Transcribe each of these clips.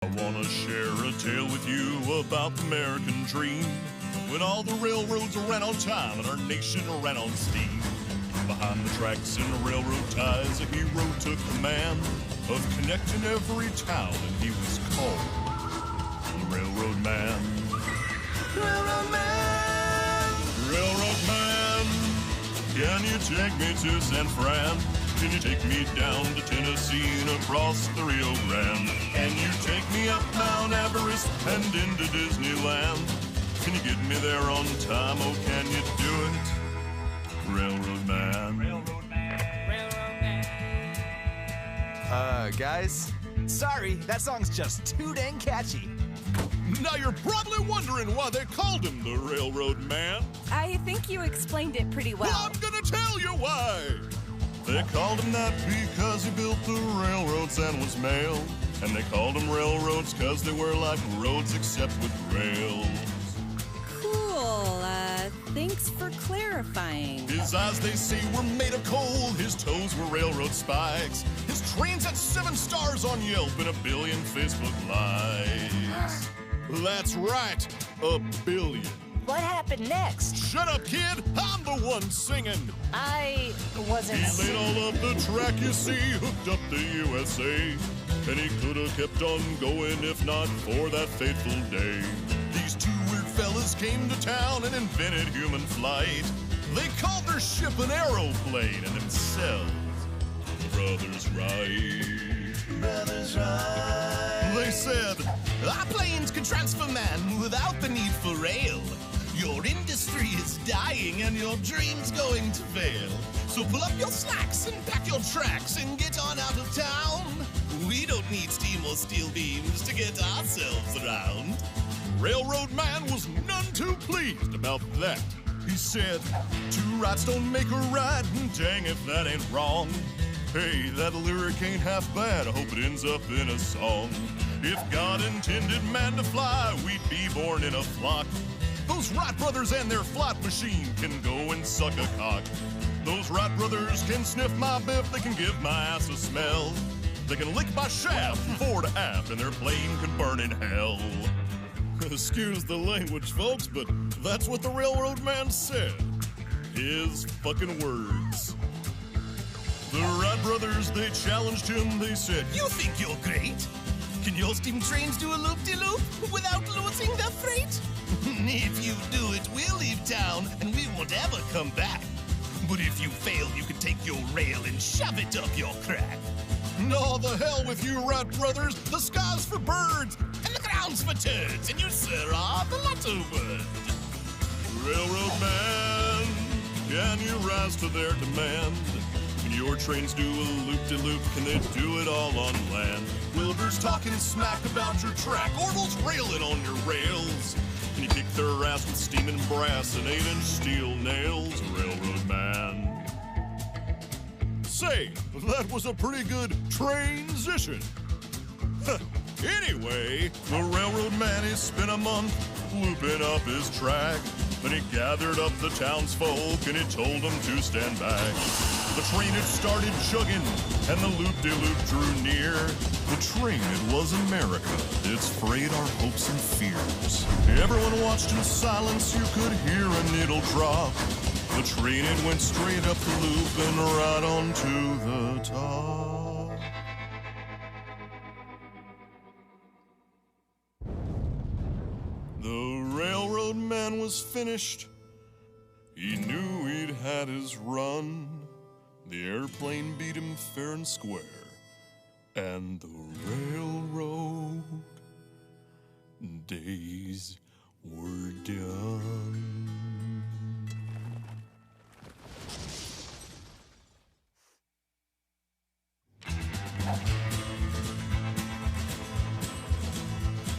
I wanna share a tale with you about the American dream, when all the railroads ran on time and our nation ran on steam. Behind the tracks and railroad ties, a hero took command of connecting every town, and he was called the Railroad Man. Railroad Man! Railroad Man! Can you take me to San Fran? Can you take me down to Tennessee and across the Rio Grande? Can you take me up Mount Everest and into Disneyland? Can you get me there on time? Oh, can you do it, Railroad Man? Railroad Man. Railroad Man. Guys, sorry, that song's just too dang catchy. Now you're probably wondering why they called him the Railroad Man. I think you explained it pretty well. Well, I'm gonna tell you why. They called him that because he built the railroads and was male. And they called them railroads because they were like roads except with rails. Cool, thanks for clarifying. His eyes, they say, were made of coal. His toes were railroad spikes. His trains had 7 stars on Yelp and 1 billion Facebook likes. That's right, 1 billion. What happened next? Shut up, kid! I'm the one singing! I wasn't He laid all up the track, you see, hooked up the USA. And he could have kept on going if not for that fateful day. These 2 weird fellas came to town and invented human flight. They called their ship an aeroplane and themselves the Brothers Wright. Brothers Wright. They said, our planes can transfer man without the need for rail. Your industry is dying and your dream's going to fail. So pull up your slacks and pack your tracks and get on out of town. We don't need steam or steel beams to get ourselves around. Railroad Man was none too pleased about that. He said, 2 rights don't make a right, and dang if that ain't wrong. Hey, that lyric ain't half bad, I hope it ends up in a song. If God intended man to fly, we'd be born in a flock. Those Wright brothers and their flight machine can go and suck a cock. Those Wright brothers can sniff my biff, they can give my ass a smell. They can lick my shaft from fore to aft, and their plane could burn in hell. Excuse the language, folks, but that's what the Railroad Man said. His fucking words. The Wright brothers, they challenged him, they said, you think you're great? Can your steam trains do a loop-de-loop without losing the freight? If you do it, we'll leave town and we won't ever come back. But if you fail, you can take your rail and shove it up your crack. No, the hell with you, Wright brothers. The sky's for birds and the ground's for turds, and you, sir, are the latter word. Railroad Man, can you rise to their demand? Can your trains do a loop-de-loop? Can they do it all on land? Wilbur's talking smack about your track, Orville's railing on your rails. Can you kick their ass with steam and brass and 8-inch steel nails, Railroad Man? Say, that was a pretty good transition. Anyway, the Railroad Man, he spent a month looping up his track. Then he gathered up the townsfolk and he told them to stand back. The train had started chugging and the loop-de-loop drew near. The train, it was America, its freight our hopes and fears. Everyone watched in silence, you could hear a needle drop. The train, it went straight up the loop and right on to the top. The Railroad Man was finished. He knew he'd had his run. The airplane beat him fair and square. And the railroad days were done.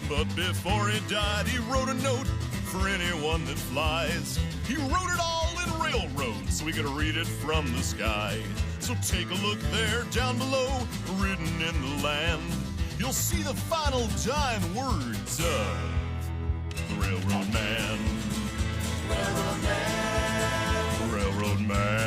But before he died, he wrote a note for anyone that flies. He wrote it all in railroads so we could read it from the sky. So take a look there down below, written in the land. You'll see the final dying words of the Railroad Man. Railroad Man. Railroad Man.